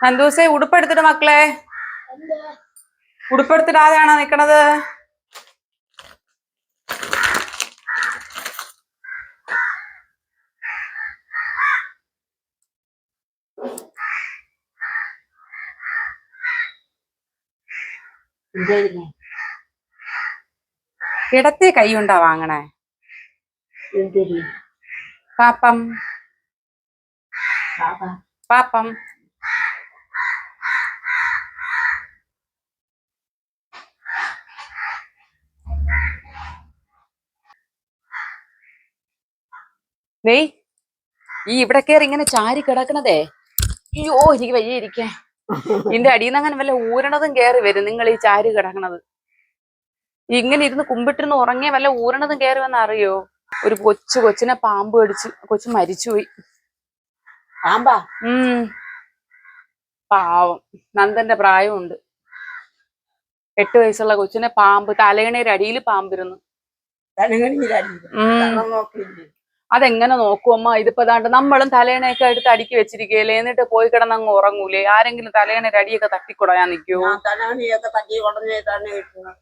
സന്തോഷേ ഉടുപ്പെടുത്തിട്ട് മക്കളെ, ഉടുപ്പെടുത്തിട്ട് ആരാണോ നിക്കണത്? ഇടത്തെ കൈ ഉണ്ടാ വാങ്ങണേ? പാപ്പം പാപ്പം നെയ് ഈ ഇവിടെ കയറി ഇങ്ങനെ ചാരി കിടക്കണതേ, അയ്യോ എനിക്ക് വയ്യ ഇരിക്കാൻ. ഇതിന്റെ അടിയിൽ നിന്ന് അങ്ങനെ വല്ല ഊരണതും കയറി വരും. നിങ്ങൾ ഈ ചാരി കിടക്കണത് ഇങ്ങനെ ഇരുന്ന് കുമ്പിട്ടിരുന്ന് ഉറങ്ങിയ വല്ല ഊരണതും കയറി വന്ന് അറിയോ? ഒരു കൊച്ചിനെ പാമ്പ് കടിച്ച് കൊച്ചു മരിച്ചുപോയി. പാമ്പാ? പാവം, നന്ദന്റെ പ്രായമുണ്ട്. 8 വയസ്സുള്ള കൊച്ചിനെ പാമ്പ് തലയണയുടെ അടിയിൽ പാമ്പിരുന്നു. അതെങ്ങനെ നോക്കുവമ്മ? ഇതിപ്പോ ദാണ്ട് നമ്മളും തലേണയൊക്കെ എടുത്ത് അടുക്കി വെച്ചിരിക്കുകയല്ലേ, എന്നിട്ട് പോയി കിടന്നങ്ങ് ഉറങ്ങൂലേ? ആരെങ്കിലും തലേണയുടെ അടിയൊക്കെ തട്ടിക്കുടയാൻ നിൽക്കുവോ?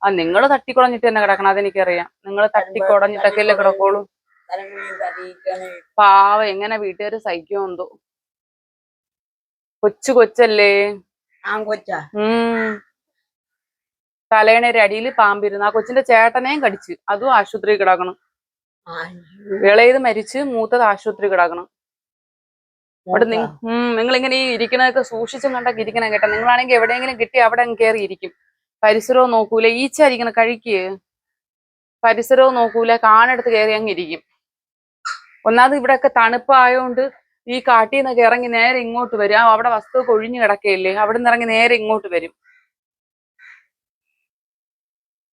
ആ നിങ്ങൾ തട്ടിക്കുടഞ്ഞിട്ട് തന്നെ കിടക്കണം, അതെനിക്കറിയാം. നിങ്ങൾ തട്ടിക്കുടഞ്ഞിട്ടൊക്കെയല്ലേ കിടക്കോളൂ. പാവം, എങ്ങനെ വീട്ടുകാര് സഹിക്കുമോ എന്തോ. കൊച്ചല്ലേ? തലേണയുടെ അടിയിൽ പാമ്പിരുന്നു. ആ കൊച്ചിന്റെ ചേട്ടനെയും കടിച്ച്, അതും ആശുപത്രി കിടക്കണം. ഇളയത് മരിച്ച്, മൂത്തത് ആശുപത്രി കിടക്കണം. അവിടെ നിങ്ങളിങ്ങനെ ഈ ഇരിക്കണതൊക്കെ സൂക്ഷിച്ചും കണ്ടൊക്കെ ഇരിക്കണം കേട്ടോ. നിങ്ങളാണെങ്കിൽ എവിടെയെങ്കിലും കിട്ടി അവിടെ കയറി ഇരിക്കും. പരിസരവും നോക്കൂല. ഈച്ച ഇരിക്കണം കഴിക്ക്. പരിസരവും നോക്കൂല, കാണെടുത്ത് കയറി അങ്ങ് ഇരിക്കും. ഒന്നാമത് ഇവിടെയൊക്കെ തണുപ്പായോണ്ട് ഈ കാട്ടിൽ നിന്നൊക്കെ ഇറങ്ങി നേരെ ഇങ്ങോട്ട് വരും. അവിടെ വസ്തു കൊഴിഞ്ഞു കിടക്കയില്ലേ, അവിടെ നിന്ന് ഇറങ്ങി നേരെ ഇങ്ങോട്ട് വരും.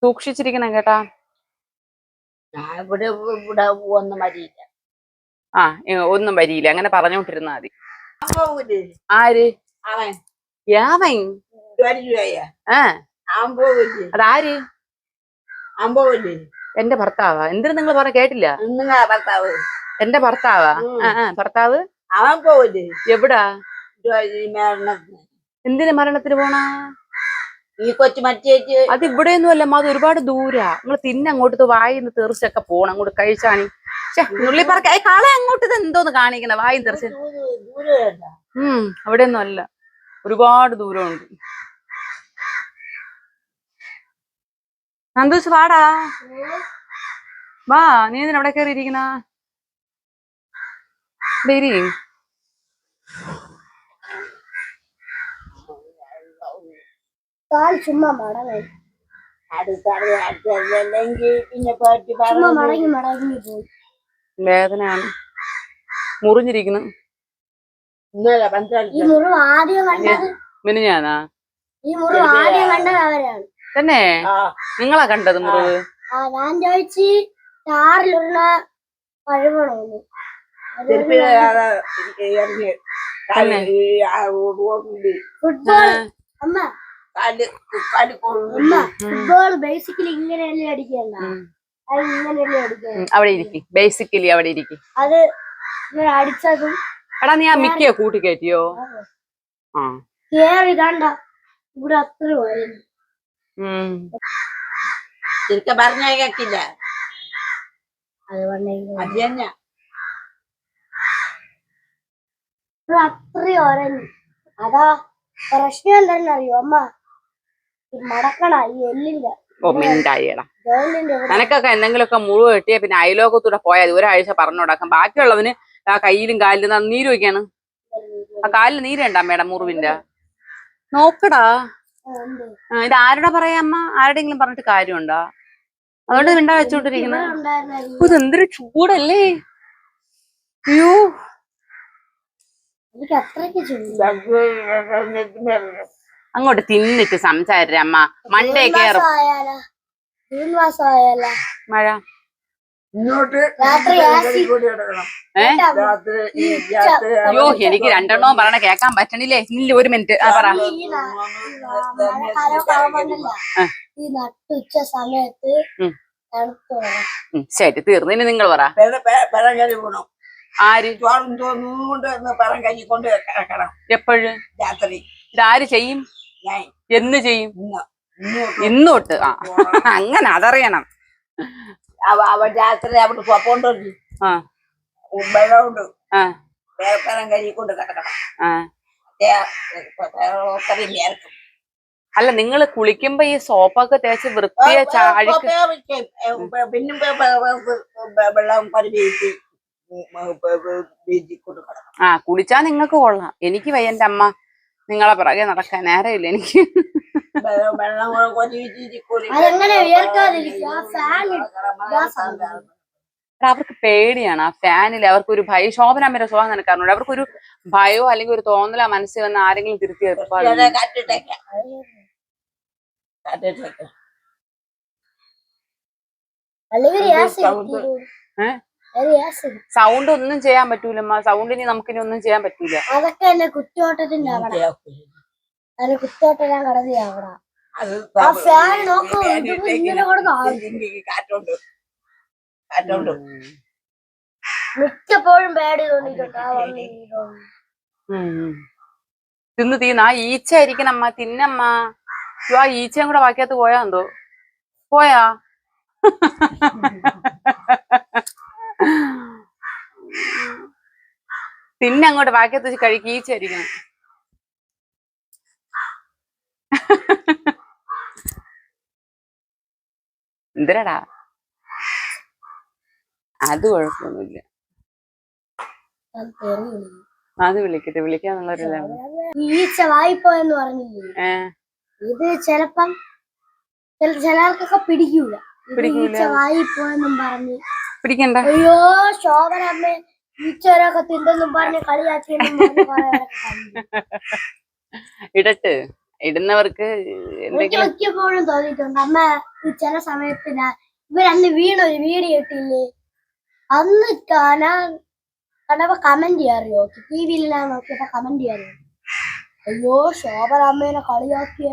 സൂക്ഷിച്ചിരിക്കണം കേട്ടാ. ഒന്നും വരിയില്ല, അങ്ങനെ പറഞ്ഞോണ്ടിരുന്നാ മതി. ആര്? യാവൻ? അതാര്? എന്റെ ഭർത്താവാ? എന്തിനു നിങ്ങൾ പറഞ്ഞ കേട്ടില്ല? എന്റെ ഭർത്താവാ? ഭർത്താവ് എവിടാ? എന്തിനു മരണത്തിന് പോണാ? ഈ കൊച്ചു മറ്റേറ്റ് അത് ഇവിടെയൊന്നും അല്ല, അത് ഒരുപാട് ദൂരാ. നിങ്ങൾ തിന്നങ്ങോട്ട് വായിന്ന് തെറിച്ചൊക്കെ പോണം. അങ്ങോട്ട് കഴിച്ചാണി നുള്ളി പറക്ക കാളെ അങ്ങോട്ട് എന്തോന്ന് കാണിക്കണ വായും തെറിച്ച്. അവിടെയൊന്നും അല്ല, ഒരുപാട് ദൂരമുണ്ട്. സന്തോഷ് വാടാ, വാ. നീ എന്തിനാ അവിടെ കയറി ഇരിക്കണ? ഡേരി വേദനയാണ്, മുറിഞ്ഞിരിക്കുന്നു. മിനിഞ്ഞാന്നാ തന്നെ? നിങ്ങളാ കണ്ടത് മുറിവ്? അവിടെ ഇരിക്കും. ബേസിക്കലി അവിടെ ഇരിക്കും. എടാ നീ ആ മിക്കയോ കൂട്ടി കയറ്റിയോ? ശരിക്കും പറഞ്ഞ കേക്കില്ല. അത്രയും ഒരഞ്ഞു. അതാ പ്രശ്നം എന്താണെന്നറിയോ അമ്മ? മടക്കണ ഈ എല്ലില്ല. ഓ മിണ്ടായിടാ, നിനക്കൊക്കെ എന്തെങ്കിലുമൊക്കെ മുറിവ് കിട്ടിയ പിന്നെ അയലോകത്തൂടെ പോയാൽ ഒരാഴ്ച പറഞ്ഞു കൊടുക്കാം. ബാക്കിയുള്ളവന് ആ കയ്യിലും കാലിലും നീര് വയ്ക്കാണ്. ആ കാലിൽ നീരുണ്ടാ മേഡം മുറിവിന്റെ? നോക്കടാ. ഇത് ആരുടെ പറയാ അമ്മ? ആരുടെങ്കിലും പറഞ്ഞിട്ട് കാര്യമുണ്ടോ? അതുകൊണ്ട് മിണ്ടാ വെച്ചോണ്ടിരിക്കുന്നത്. ഇതെന്തൊരു ചൂടല്ലേ. അയ്യോ, അങ്ങോട്ട് തിന്നിട്ട് സംസാരിച്ച അമ്മ. മണ്ടേ കയറും മഴ. ഇങ്ങോട്ട് രാത്രി ആസി കൂടി കിടക്കണം. കേട്ടാ? അയ്യോ എനിക്ക് രണ്ടെണ്ണവും പറയണ കേക്കാൻ പറ്റണില്ലേ. ഇല്ല ഒരു മിനിറ്റ് പറ. മഴക്കാലമൊക്കെ ആവുമ്പോണ്ടല്ലോ ഈ നട്ടുച്ച സമയത്ത് തണുപ്പ് വേണം. ശരി തീർന്നു. ഇനി നിങ്ങൾ പറ. പഴം കരി പോണം. ആര് ചോറും തോന്നുകൊണ്ട് പഴം കരി കൊണ്ട് കിടക്കണം എപ്പോഴും രാത്രി. ഇതാര് ചെയ്യും? ഞാൻ എന്ന് ചെയ്യും? ഇന്ന് ഇന്നോട്ട്. ആ അങ്ങനെ അതറിയണം. അവൻ രാത്രി അവിടെ പോണ്ടോണ്ട് ആ വെള്ളമുണ്ട്. ആ പഴം കരി കൊണ്ട് കിടക്കണം. ആ അല്ല നിങ്ങൾ കുളിക്കുമ്പോ ഈ സോപ്പൊക്കെ തേച്ച് വൃത്തിയെ അഴുക്ക് പിന്നെ വെള്ളം പരിചയിച്ച് കൊടുക്കണം. ആ കുളിച്ചാ നിങ്ങക്ക് കൊള്ളാം. എനിക്ക് വയ്യ. എന്റെ അമ്മ നിങ്ങളെ പിറകെ നടക്കാൻ നേരമില്ല എനിക്ക്. വെള്ളം അതെങ്ങനെ ഉയർക്കാതിരിക്കും? ആ ഫാൻ അവർക്ക് പേടിയാണ് ആ ഫാനിൽ. അവർക്കൊരു ഭയം. ശോഭനാമ്മയുടെ സ്വഭാവം നിനക്കാറുണ്ട്. അവർക്കൊരു ഭയോ അല്ലെങ്കിൽ ഒരു തോന്നല മനസ്സിൽ വന്ന് ആരെങ്കിലും തിരുത്തി സൗണ്ട് ഒന്നും ചെയ്യാൻ പറ്റൂലമ്മ. സൗണ്ടിന് നമുക്കിനി ഒന്നും ചെയ്യാൻ പറ്റൂല. അതൊക്കെ എന്നെ കുറ്റോട്ടത്തിന്റെ അവിടെ കുറ്റോട്ടെല്ലാം കടതി അവിടെ ആ ഫാൻ നോക്കൂ. ഇങ്ങനെ കാറ്റുണ്ട് കാറ്റുണ്ട്. മിക്കപ്പോഴും പേടി തോന്നിയിട്ടുണ്ട്. തിന്ന് തീന്ന ആ ഈച്ച ആയിരിക്കണം അമ്മ. തിന്നമ്മ. ആ ഈച്ചയും കൂടെ ബാക്കിയകത്ത് പോയാ എന്തോ പോയാ. തിന്നങ്ങോട്ട് ബാക്കിയത്ത് വെച്ച് കഴിക്കും. ഈച്ച ആയിരിക്കണം. എന്തിനടാ? അത് കുഴപ്പമൊന്നുമില്ല. അത് വിളിക്കട്ടെ. വിളിക്കാന്നുള്ളൊരിതാണ്. ഈച്ച വായിപ്പോയെന്ന് പറഞ്ഞില്ലേ? ഇത് ചെലപ്പം ചിലർക്കൊക്കെ പിടിക്കൂല. ഈച്ച വായിപ്പോയെന്നും പറഞ്ഞ് പിടിക്കണ്ട. അയ്യോ ശോഭനമ്മ ഈച്ചവരൊക്കെ തിണ്ടെന്നും പറഞ്ഞ് കളിയാക്കിയെന്നും ഇടട്ട്. ഇടുന്നവർക്ക് മിക്കപ്പോഴും തോന്നിയിട്ടുണ്ട്. അമ്മ ചില സമയത്ത് ഇവരന്ന് വീണൊരു വീഡിയോ ഇട്ടില്ലേ? അന്ന് കണ്ടപ്പോ കമന്റ് ചെയ്യാറിയോ? ടി വിയിലാണ് നോക്കിയപ്പോ കമന്റ് ചെയ്യാറിയോ? അയ്യോ ശോഭനമ്മേനെ കളിയാക്കിയ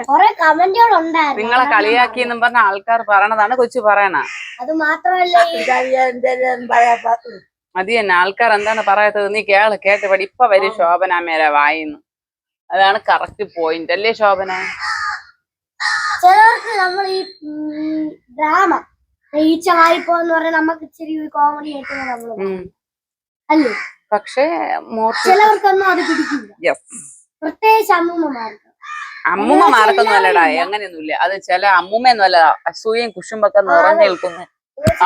കൊറേ കമന്റുകൾ ഉണ്ടായിരുന്നു. നിങ്ങളെ കളിയാക്കിയെന്നും പറഞ്ഞ ആൾക്കാർ പറയണതാണ് കൊച്ചു പറയണ. അത് മാത്രമല്ല അത് തന്നെ ആൾക്കാർ എന്താണ് പറയാത്തത്? നീ കേട്ട് പടി. ഇപ്പൊ വരും ശോഭനാമ്മേരെ വായിന്ന്. അതാണ് കറക്റ്റ് പോയിന്റ് അല്ലേ ശോഭന? ചിലർക്ക് നമ്മൾ ഈ ഡ്രാമ ഈച്ച വായിപ്പോന്ന് പറഞ്ഞാൽ നമുക്ക് ഇച്ചിരി കോമഡി ആയിട്ട് നമ്മള് അല്ലേ? പക്ഷേ ചിലവർക്കൊന്നും അത് പിടിക്കില്ല. പ്രത്യേകിച്ച് അമ്മൂമ്മമാർക്ക്. അമ്മൂമ്മമാർക്കൊന്നും അല്ലടാ. അങ്ങനെയൊന്നുമില്ല. അത് ചില അമ്മൂമ്മയൊന്നും അല്ല. അസൂയയും കുശുമ്പൊക്കെ നിറഞ്ഞു നിൽക്കുന്ന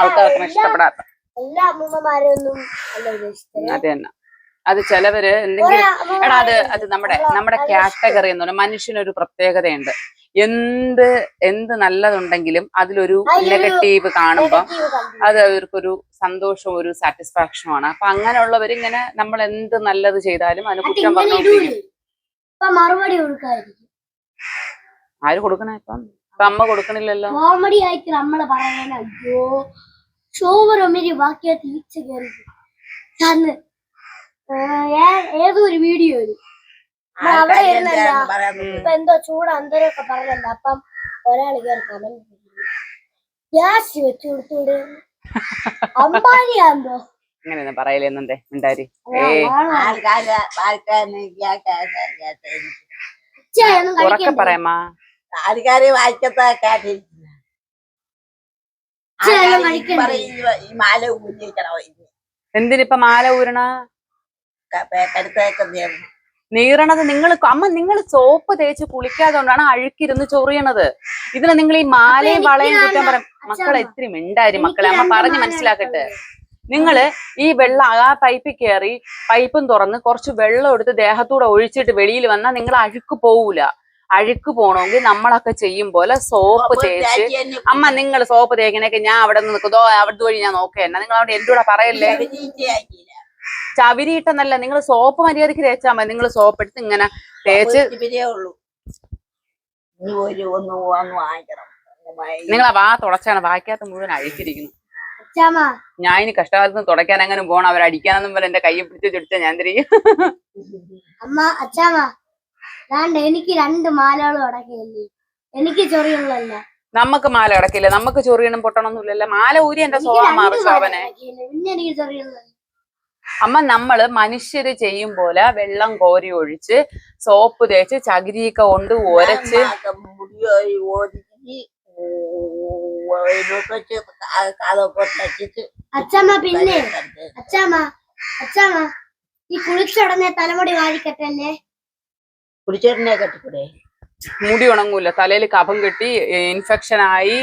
ആൾക്കാർക്ക് ഇഷ്ടപ്പെടാത്ത എല്ലാ അമ്മൂമ്മമാരെയൊന്നും അല്ല ഉദ്ദേശിച്ചത്. അത് തന്നെ. അത് ചിലവര് എന്തെങ്കിലും എടാ അത് നമ്മുടെ കാറ്റഗറി എന്ന് പറഞ്ഞാൽ മനുഷ്യനൊരു പ്രത്യേകതയുണ്ട്. എന്ത് നല്ലതുണ്ടെങ്കിലും അതിലൊരു നെഗറ്റീവ് കാണുമ്പോ അത് അവർക്കൊരു സന്തോഷവും ഒരു സാറ്റിസ്ഫാക്ഷനും ആണ്. അപ്പൊ അങ്ങനെയുള്ളവരിങ്ങനെ നമ്മൾ എന്ത് നല്ലത് ചെയ്താലും അതിന് കുറ്റം പറഞ്ഞോണ്ടിരിക്കും. മറുപടി കൊടുക്കാതിരിക്കും. ആര് കൊടുക്കണ? ഇപ്പൊ അമ്മ കൊടുക്കണില്ലല്ലോ. കോമഡി ആയിട്ട് നമ്മള് പറയാൻ അയ്യോ ശോഭനമ്മ ബാക്കിയാ തിരിച്ചു കയറി ഏതോ ഒരു വീഡിയോ അവിടെ ഇരുന്നല്ല ഇപ്പൊ എന്തോ ചൂട് അന്തരമൊക്കെ പറഞ്ഞല്ല. അപ്പം ഒരാള് കയറി കമന്റ് ഗ്യാസ് വെച്ചു കൊടുത്തൂടെ അമ്പാനിയാന്തോ അങ്ങനെയൊന്നും പറയലെന്നെ ഉണ്ടായി. ഉറക്കെ പറയാമാ. ആൾക്കാര് വായിക്കത്ത മാല എന്തിനിപ്പ മാല ഊരണ? നീറണത് നിങ്ങൾ സോപ്പ് തേച്ച് കുളിക്കാതുകൊണ്ടാണ് അഴുക്കിരുന്ന് ചൊറിയണത്. ഇതിന് നിങ്ങൾ ഈ മാലയും വളയും കുറ്റം പറയും. മക്കളെ ഇത്തിരി മിണ്ടായി മക്കളെ. അമ്മ പറഞ്ഞ് മനസ്സിലാക്കട്ടെ. നിങ്ങള് ഈ വെള്ളം ആ പൈപ്പിൽ കയറി പൈപ്പും തുറന്ന് കുറച്ച് വെള്ളം എടുത്ത് ദേഹത്തൂടെ ഒഴിച്ചിട്ട് വെളിയിൽ വന്നാൽ നിങ്ങൾ അഴുക്ക് പോവൂല. അഴുക്ക് പോണമെങ്കിൽ നമ്മളൊക്കെ ചെയ്യും പോലെ സോപ്പ് തേച്ച് അമ്മ നിങ്ങൾ സോപ്പ് തേക്കണേക്ക് ഞാൻ അവിടെ നിന്ന് നിൽക്കുന്നോ അവിടുത്തെ വഴി ഞാൻ നോക്കേണ്ട. നിങ്ങൾ അവിടെ എന്റെ കൂടെ പറയല്ലേ. ചവിരിയിട്ടെന്നല്ല, നിങ്ങൾ സോപ്പ് മര്യാദക്ക് തേച്ചാൽ മതി. നിങ്ങൾ സോപ്പ് എടുത്ത് ഇങ്ങനെ തേച്ച് നിങ്ങളെ വാ തുടച്ചാണ് ബാക്കിയകത്ത് മുഴുവൻ അഴിച്ചിരിക്കുന്നു. അച്ചാമ്മ ഞാൻ ഇനി കഷ്ടകാലത്ത് തുടയ്ക്കാൻ അങ്ങനെ പോണം, അവരടിക്കാനൊന്നും പോലെ എന്റെ കയ്യെ പിടിച്ച് ചുടിച്ച ഞാൻ തിരികെ. അച്ചാമ്മ ദാണ്ട് എനിക്ക് 2 മാലകളും അടക്കില്ലേ, എനിക്ക് ചൊറിയുള്ളല്ല. നമുക്ക് മാല അടക്കില്ല, നമുക്ക് ചൊറിയണം പൊട്ടണമൊന്നുമില്ലല്ലോ. മാല ഊരി എന്റെ സ്വഭാവം മാറും ശോഭനെ. പിന്നെ എനിക്ക് ചൊറിയുള്ളല്ല. അമ്മ നമ്മള് മനുഷ്യര് ചെയ്യും പോലെ വെള്ളം കോരി ഒഴിച്ച് സോപ്പ് തേച്ച് ചകിരിയൊക്കെ കൊണ്ട് ഒരച്ച് അച്ഛമ്മ പിന്നെ അച്ഛമ്മ ഈ കുളിച്ചുടനെ തലമുടി വാരിക്കട്ടല്ലേ? കുളിച്ചേട്ടനെ കെട്ടിക്കൂടെ? മുടി ഉണങ്ങൂല, തലയിൽ കഫം കെട്ടി ഇൻഫെക്ഷൻ ആയി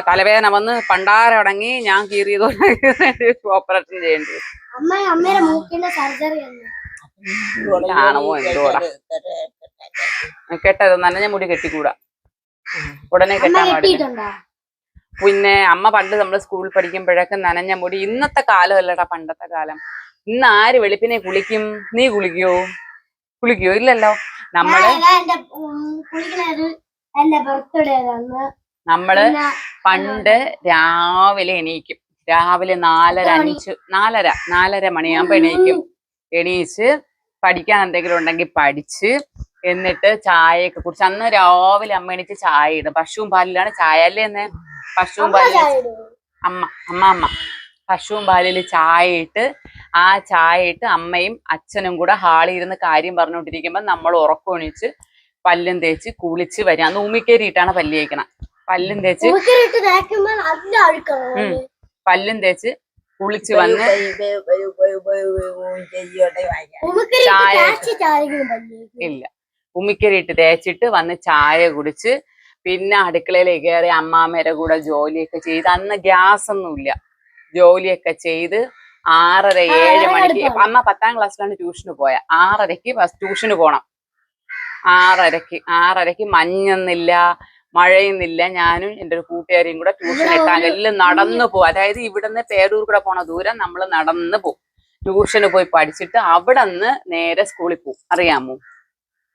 തലവേദന വന്ന് പണ്ടാരടങ്ങി ഞാൻ കീറിയത് ഓപ്പറേഷൻ ചെയ്യേണ്ടി വരും. അമ്മയുടെ മൂക്കിന്റെ സർജറി ആണോ എന്തോടാ കെട്ടത്, നനഞ്ഞ മുടി കെട്ടിക്കൂടാ, ഉടനെ കെട്ടാൻ പാടില്ല. പിന്നെ അമ്മ പണ്ട് നമ്മള് സ്കൂളിൽ പഠിക്കുമ്പോഴൊക്കെ നനഞ്ഞ മുടി, ഇന്നത്തെ കാലം അല്ലടാ പണ്ടത്തെ കാലം. ഇന്ന് ആര് വെളുപ്പിനെ കുളിക്കും? നീ കുളിക്കോ? ഇല്ലല്ലോ. നമ്മള് പണ്ട് രാവിലെ എണീക്കും, രാവിലെ 4:30 മണിയാകുമ്പോ എണീക്കും. എണീച്ച് പഠിക്കാൻ എന്തെങ്കിലും ഉണ്ടെങ്കിൽ പഠിച്ച് എന്നിട്ട് ചായയൊക്കെ കുടിച്ച്, അന്ന് രാവിലെ അമ്മ എണീച്ച് ചായ ഇടും. പശുവും പാലിലാണ് ചായ അല്ലേ എന്ന്? പശുവും പാലിൽ അമ്മ പശുവും പാലിൽ ചായ ഇട്ട്, ആ ചായ ഇട്ട് അമ്മയും അച്ഛനും കൂടെ ഹാളിൽ ഇരുന്ന് കാര്യം പറഞ്ഞുകൊണ്ടിരിക്കുമ്പോ നമ്മൾ ഉറക്കമൊണിച്ച് പല്ലും തേച്ച് കുളിച്ച് വരാം. അന്ന് ഉമ്മിക്കേരിയിട്ടാണ് പല്ല് തേക്കണം. പല്ലും തേച്ച് കുളിച്ച് വന്ന് ചായ ഇല്ല ഉമ്മിക്കരി ഇട്ട് തേച്ചിട്ട് വന്ന് ചായ കുടിച്ച് പിന്നെ അടുക്കളയിലേക്ക് കയറി അമ്മാമ്മേരെ കൂടെ ജോലിയൊക്കെ ചെയ്ത്, അന്ന് ഗ്യാസ് ഒന്നുമില്ല, ജോലിയൊക്കെ ചെയ്ത് 6:30-7 മണിക്ക് അമ്മ 10ാം ക്ലാസ്സിലാണ് ട്യൂഷന് പോയ. 6:30ക്ക് ട്യൂഷന് പോണം. 6:30 മഞ്ഞൊന്നില്ല മഴയൊന്നില്ല. ഞാനും എൻ്റെ ഒരു കൂട്ടുകാരിയും കൂടെ ട്യൂഷൻ ഇട്ടാൽ എല്ലാം നടന്നു പോകും. അതായത് ഇവിടുന്ന് പേരൂർ കൂടെ പോണ ദൂരം നമ്മൾ നടന്നു പോകും. ട്യൂഷന് പോയി പഠിച്ചിട്ട് അവിടെ നിന്ന് നേരെ സ്കൂളിൽ പോകും. അറിയാമോ?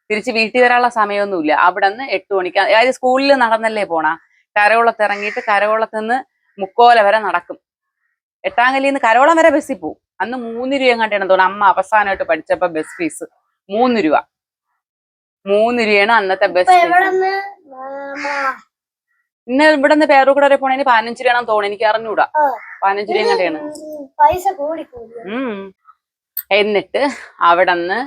തിരിച്ച് വീട്ടിൽ വരാനുള്ള സമയമൊന്നുമില്ല. അവിടെ നിന്ന് 8 മണിക്ക്, അതായത് സ്കൂളിൽ നടന്നല്ലേ പോണ. കരകുളത്ത് ഇറങ്ങിയിട്ട് കരകുളത്ത് നിന്ന് മുക്കോല വരെ നടക്കും. എട്ടാങ്കല്ലിൽ നിന്ന് കരകുളം വരെ ബസ്സിൽ പോകും. അന്ന് 3 രൂപ എങ്ങാണ്ടാണ് തോന്നുന്നു അമ്മ അവസാനമായിട്ട് പഠിച്ചപ്പോ ബസ് ഫീസ് 3 രൂപ. 3 രൂപയാണ് അന്നത്തെ ബസ് ഫീസ്. ഇന്ന് ഇവിടെ നിന്ന് പേരൂർ കൂടെ വരെ പോണേന് 15 രൂപയാണെന്ന് തോന്നുന്നു, എനിക്ക് അറിഞ്ഞൂടാ. 15 രൂപ എങ്ങാണ്ടാണ്. എന്നിട്ട് അവിടെ നിന്ന്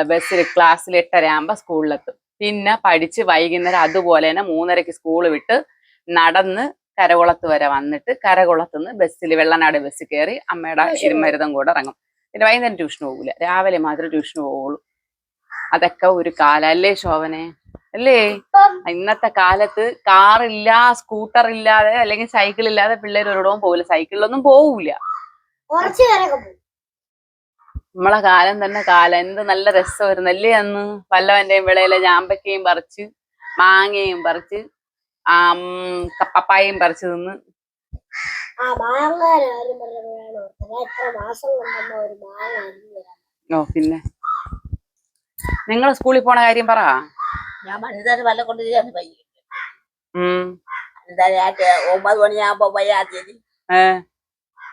ബസ്സിൽ ക്ലാസ്സിൽ 8:30 ആകുമ്പോ സ്കൂളിലെത്തും. പിന്നെ പഠിച്ച് വൈകുന്നേരം അതുപോലെ തന്നെ 3:30 സ്കൂൾ വിട്ട് നടന്ന് കരകുളത്ത് വരെ വന്നിട്ട് കരകുളത്തുനിന്ന് ബസ്സിൽ വെള്ളനാട് ബസ്സിൽ കയറി അമ്മയുടെ ഇരുമരുതം കൂടെ ഇറങ്ങും. പിന്നെ വൈകുന്നേരം ട്യൂഷന് പോകൂല, രാവിലെ മാത്രമേ ട്യൂഷന് പോവുള്ളൂ. അതൊക്കെ ഒരു കാലം അല്ലേ ശോഭനെ? അല്ലേ? ഇന്നത്തെ കാലത്ത് കാറില്ല, സ്കൂട്ടർ ഇല്ലാതെ അല്ലെങ്കിൽ സൈക്കിൾ ഇല്ലാതെ പിള്ളേർ ഒരിടവും പോകില്ല. സൈക്കിളിലൊന്നും പോവൂല. നമ്മളെ കാലം തന്നെ കാലം. എന്ത് നല്ല രസമായിരുന്നല്ലേ അന്ന്. പല്ലവന്റെയും വിളയിലെ ജാമ്പക്കയും പറിച്ച് മാങ്ങയും പറിച്ച് പപ്പായയും പറിച്ച് തിന്ന്. ഓ പിന്നെ നിങ്ങൾ സ്കൂളിൽ പോണ കാര്യം പറ. ഞാൻ മനുഷ്യന് വല്ല കൊണ്ട് ചെയ്യാൻ പയ്യ 9 മണിയാകുമ്പോ പയ്യാത്തേരി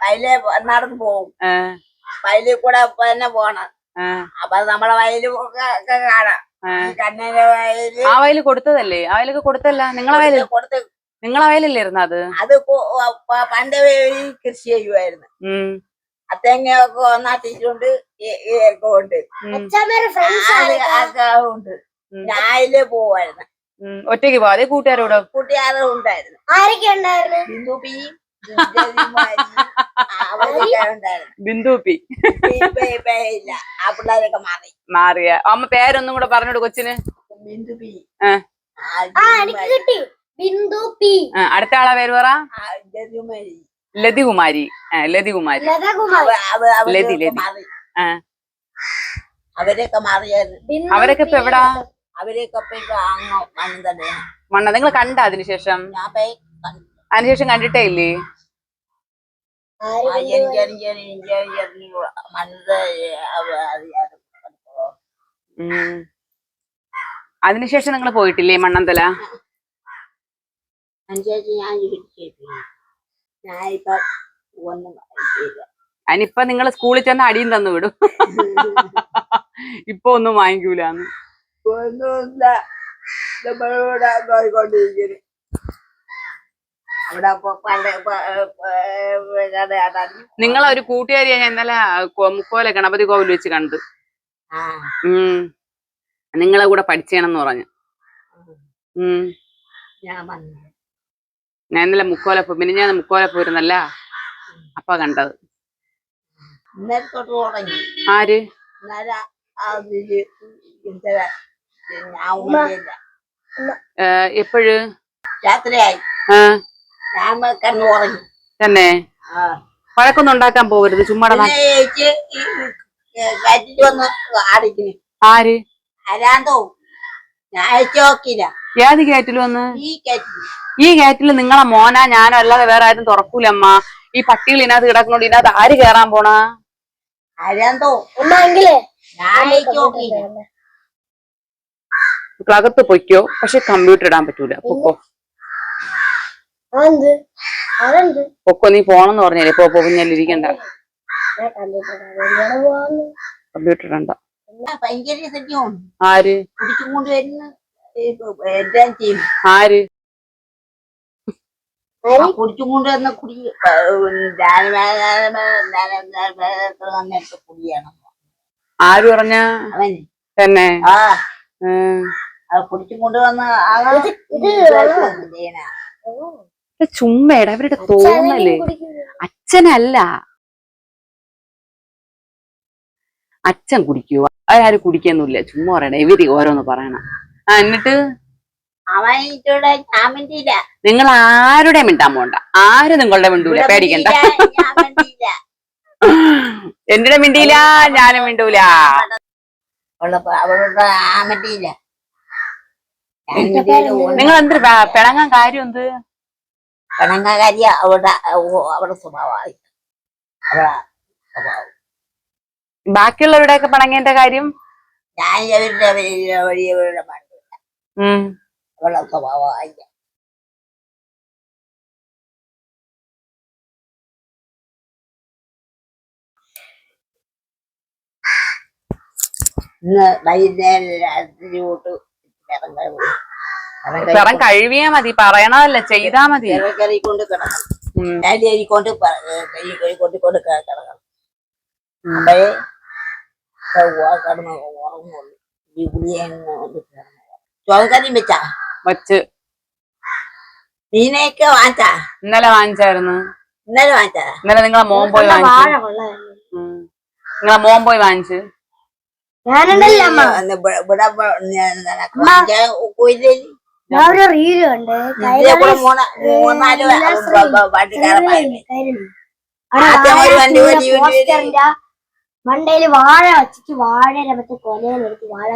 വയലേ നടന്നു പോവും. വയലിൽ കൂടെ തന്നെ പോണം. അപ്പൊ നമ്മളെ വയലും ഒക്കെ കാണാം. കണ്ണന്റെ വയല് ആ വയല് കൊടുത്തതല്ലേ? ആ വയലൊക്കെ കൊടുത്തല്ല? നിങ്ങളെ വയലല്ലായിരുന്നു അത്? അത് പണ്ട് കൃഷി ചെയ്യുമായിരുന്നു. തെങ്ങയൊക്കെ നട്ടിട്ടുണ്ട്, ഉണ്ട്. ഉണ്ട്. ഞായല് പോവായിരുന്നു. ഒറ്റയ്ക്ക് പോവാ? അതേ കൂട്ടുകാരോട്? കൂട്ടുകാരും ഉണ്ടായിരുന്നു. ആരൊക്കെ ഉണ്ടായിരുന്നു? ബിന്ദുപ്പി ഇല്ല, ആ പിള്ളേരൊക്കെ മാറിയ. അമ്മ പേരൊന്നും കൂടെ പറഞ്ഞോട് കൊച്ചിന്. ബിന്ദുപ്പി. അടുത്ത ആളെ പേര് പറ. ലതികുമാരി. ലതികുമാരി. അവരൊക്കെ മാറിയായിരുന്നു. അവരൊക്കെ ഇപ്പൊ എവിടാ? അവരൊക്കെ മണ്ണ് തന്നെയാണ്. മണ്ണ. നിങ്ങൾ കണ്ട അതിനുശേഷം? അതിനുശേഷം കണ്ടിട്ടേ ഇല്ലേ? അതിനുശേഷം നിങ്ങൾ പോയിട്ടില്ലേ മണ്ണന്തല? അതിനുശേഷം ഞാൻ ഇപ്പൊ ഒന്നും വാങ്ങിക്കില്ല. അതിനിപ്പൊ നിങ്ങൾ സ്കൂളിൽ ചെന്ന് അടിയും തന്നു വിടും. ഇപ്പൊ ഒന്നും വാങ്ങിക്കൂലെന്ന്. ഒന്നുമില്ല. നമ്മളിവിടെ പോയിക്കൊണ്ടിരിക്കുന്നു. അവിടെ നിങ്ങളൊരു കൂട്ടുകാരിയെ ഞാൻ ഇന്നലെ മുക്കോല ഗണപതി കോവിൽ വെച്ച് കണ്ടു. നിങ്ങളെ കൂടെ പഠിച്ചേണെന്ന് പറഞ്ഞു. ഞാൻ ഇന്നലെ മുക്കോല പിന്നെ ഞാൻ മുക്കോല പോയിരുന്നല്ല, അപ്പൊ കണ്ടത്. ഇന്നലെ തൊട്ട് തുടങ്ങി. ആര്? എപ്പോഴ്? രാത്രിയായി. ഞാൻ കണ്ണു തുടങ്ങി തന്നെ. വഴക്കൊന്നും ഉണ്ടാക്കാൻ പോകരുത്, ചുമ്മാ. വന്ന് ആടിക്കുന്നു. ആര്? അരാന്തോ. ഞാൻ അയച്ചു നോക്കില്ല. ഏത് കയറ്റില് വന്ന്? ഈ കയറ്റില് നിങ്ങളെ മോനാ ഞാനോ അല്ലാതെ വേറെ ആരും തുറക്കൂലമ്മ. ഈ പട്ടികൾ ഇതിനകത്ത് കിടക്കണോണ്ട് ഇതിനകത്ത് ആര് കേറാൻ പോണ? അരാന്തോ. അകത്ത് പൊയ്ക്കോ, പക്ഷെ കമ്പ്യൂട്ടർ ഇടാൻ പറ്റൂല. പൊക്കോ പൊക്കോ, നീ പോണെന്ന് പറഞ്ഞല്ലേ. പോ കുഞ്ഞല്ലിരിക്കണ്ട, കമ്പ്യൂട്ടർ ഇടണ്ട. ഭയങ്കര സത്യമാണ്. ആര്? കുടിച്ചും കൊണ്ട് വരുന്ന എല്ലാം ചെയ്യും. ആര്? കുടിച്ചും കൊണ്ട് വന്ന കുടി കുടിയാണ്. ആര് പറഞ്ഞ? അവൻ തന്നെ. കുടിച്ചും കൊണ്ട് വന്ന ചുമ്മയുടെ അവരുടെ തോന്നല്. അച്ഛനല്ല, അച്ഛൻ കുടിക്കുവോ? അവരാരും കുടിക്കൊന്നുമില്ല, ചുമ്മാ പറയണ. ഇവര് ഓരോന്ന് പറയണ. എന്നിട്ട് നിങ്ങൾ ആരുടെ മിണ്ടാൻ പോണ്ട. ആരും നിങ്ങളുടെ മിണ്ടൂല, പേടിക്കണ്ട. എന്തിനാ മിണ്ടിയില്ല? ഞാനും മിണ്ടൂല. നിങ്ങൾ എന്ത് പിണങ്ങാൻ കാര്യം? എന്ത് പിണങ്ങാൻ കാര്യ? അവിടെ സ്വഭാവമായി. ബാക്കിയുള്ളവരുടെയൊക്കെ പിണങ്ങേന്റെ കാര്യം ഞാൻ അവളുടെ സ്വഭാവമായി. ഇന്ന് വൈകുന്നേരം രാത്രി തൊട്ട് പിറം കഴിവിയാ മതി, പറയണതല്ല, ചെയ്താ മതി. കൊണ്ട് കിടക്കണം, കൊണ്ട് കിടക്കണം. അപ്പഴേ കിടന്ന് ഉറങ്ങുള്ളൂ. ഈ ഗുളികയും ചോദക്കാരിയും വെച്ചാ വച്ച്. മീനൊക്കെ വാങ്ങിച്ചാ? ഇന്നലെ വാങ്ങിച്ചായിരുന്നു. ഇന്നലെ വാങ്ങിച്ചാ? ഇന്നലെ നിങ്ങളെ മോൻ പോയി വാങ്ങിച്ചു. നിങ്ങളെ മോൻ പോയി വാങ്ങിച്ചു. മണ്ടയില് വാഴ വച്ചിട്ട് വാഴയുടെ മറ്റേ കൊലയിലെടുത്ത് വാഴ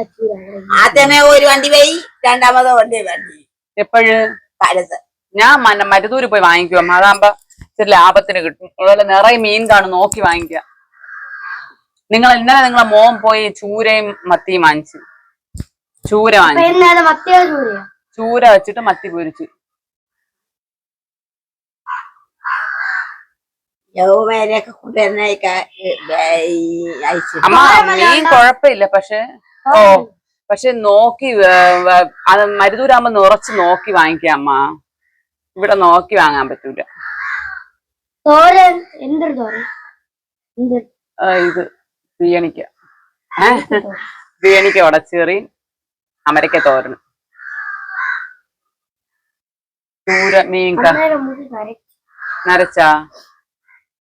ആദ്യമേ ഒരു വണ്ടി പോയി, രണ്ടാമതോ വണ്ടി വണ്ടി. എപ്പോഴ്? കാലത്ത്. ഞാൻ മരുതൂര് പോയി വാങ്ങിക്കും. അതാകുമ്പോ ഇച്ചിരി ലാഭത്തിന് കിട്ടും. അതുപോലെ നിറയെ മീൻ കാണും, നോക്കി വാങ്ങിക്കുക. നിങ്ങൾ ഇന്നലെ നിങ്ങളെ മോൻ പോയി ചൂരയും മത്തിയും വാങ്ങിച്ചു. ചൂര വാങ്ങിച്ചു. ചൂര വെച്ചിട്ട് മത്തി പൊരിച്ചു. അമ്മ മീൻ കൊഴപ്പില്ല, പക്ഷെ നോക്കി അത് മരുദൂരാകുമ്പോ നിറച്ച് നോക്കി വാങ്ങിക്കാം അമ്മ. ഇവിടെ നോക്കി വാങ്ങാൻ പറ്റൂല. ഇത് ബിരിയാണിക്ക ഉടച്ചേറി അമരക്ക തോരന്. ചൂര മീൻ നരച്ചാ?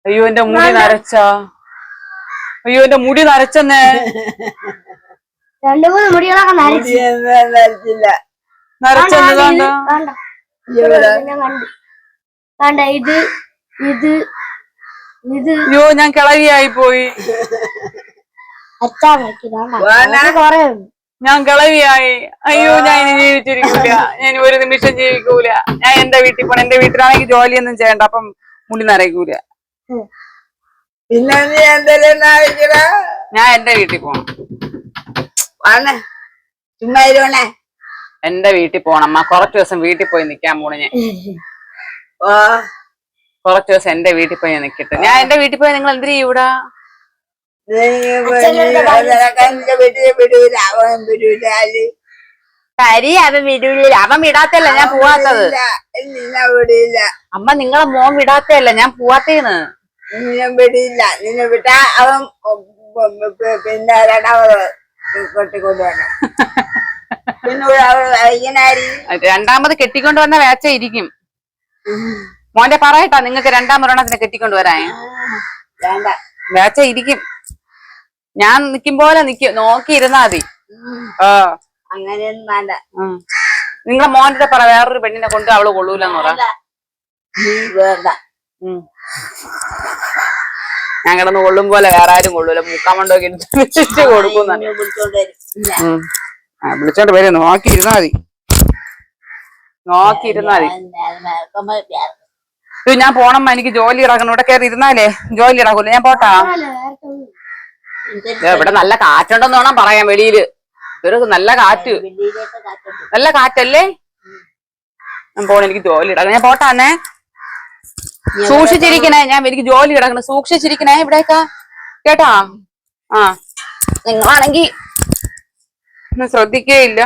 അയ്യോ എന്റെ മുടി നരച്ചാ? അയ്യോ എന്റെ മുടി നരച്ചെന്നേ. 2-3 മുടികളൊക്കെ നരച്ചില്ല. നരച്ചെന്ന് ഇത് അയ്യോ ഞാൻ കിളവിയായി പോയി. ഞാൻ കിളവിയായി. അയ്യോ ഞാൻ ഇനി ജീവിച്ചിരിക്കൂല. ഞാൻ ഒരു നിമിഷം ജീവിക്കൂല. ഞാൻ എന്റെ വീട്ടിൽ പോണം. എന്റെ വീട്ടിലാണെങ്കിൽ ജോലിയൊന്നും ചെയ്യണ്ട, അപ്പം മുടി നരയ്ക്കൂല. പിന്നെ ഞാൻ എന്റെ വീട്ടിൽ പോണം. ചുമ്മാ എന്റെ വീട്ടിൽ പോണം അമ്മ. കുറച്ചു ദിവസം വീട്ടിൽ പോയി നിക്കാൻ പോണ ഞാൻ. കുറച്ച് ദിവസം എന്റെ വീട്ടിൽ പോയി നിക്കട്ടെ. ഞാൻ എന്റെ വീട്ടിൽ പോയി നിങ്ങൾ എന്തിനാ ഇവിടെ? വീട്ടിൽ വിടൂല, അവൻ വിടൂല. കരി അവൻ വിടൂല. അവൻ വിടാത്തല്ല ഞാൻ പോവാത്തത്. നിന്നെ വിടില്ല. അമ്മ നിങ്ങളെ മോൻ വിടാത്തല്ല ഞാൻ പോവാത്തേന്ന്. നിന്നെ വിടില്ല. നിന്നെ വിട്ടാ അവൻ പിന്നെ രണ്ടാമത് കെട്ടിക്കൊണ്ടുവരണം. പിന്നെ ഇങ്ങനെ രണ്ടാമത് കെട്ടിക്കൊണ്ട് വന്ന വേച്ച ഇരിക്കും. മോന്റെ പറയട്ടാ നിങ്ങക്ക് രണ്ടാമതൊരെണ്ണത്തിന് കെട്ടിക്കൊണ്ട് വരാൻ. വേണ്ട, വേച്ച ഇരിക്കും. ഞാൻ നിക്കും പോലെ നോക്കിയിരുന്നാ മതി. അങ്ങനെയൊന്നും വേണ്ട. നിങ്ങളെ മോന്റെ പറ വേറൊരു പെണ്ണിനെ കൊണ്ട് അവള് കൊള്ളൂലെന്ന് പറ. നീ വേണ്ട. ഞാൻ കിടന്ന് കൊള്ളും പോലെ വേറെ ആരും കൊള്ളൂല. മുക്കാമണ്ടൊക്കെ എടുത്ത് കൊടുക്കും. വിളിച്ചോണ്ട് വരും. നോക്കിയിരുന്നാ മതി. നോക്കിയിരുന്നാ മതി. ഞാൻ പോണമ്മ, എനിക്ക് ജോലി ഇടാക്കണം. ഇവിടെ കയറി ഇരുന്നാലേ ജോലി ഇടാക്കൂല. ഞാൻ പോട്ടാ. ഇവിടെ നല്ല കാറ്റുണ്ടെന്ന് വേണം പറയാൻ. വെളിയില് ഒരു നല്ല കാറ്റ്, നല്ല കാറ്റല്ലേ. ഞാൻ പോണ, എനിക്ക് ജോലി ഇടാക്കണം. ഞാൻ പോട്ടാന്നേ. സൂക്ഷിച്ചിരിക്കണേ. ഞാൻ എനിക്ക് ജോലി കിടക്കണം. സൂക്ഷിച്ചിരിക്കണേ ഇവിടേക്കാ, കേട്ടാ. നിങ്ങളാണെങ്കി ശ്രദ്ധിക്കേയില്ല.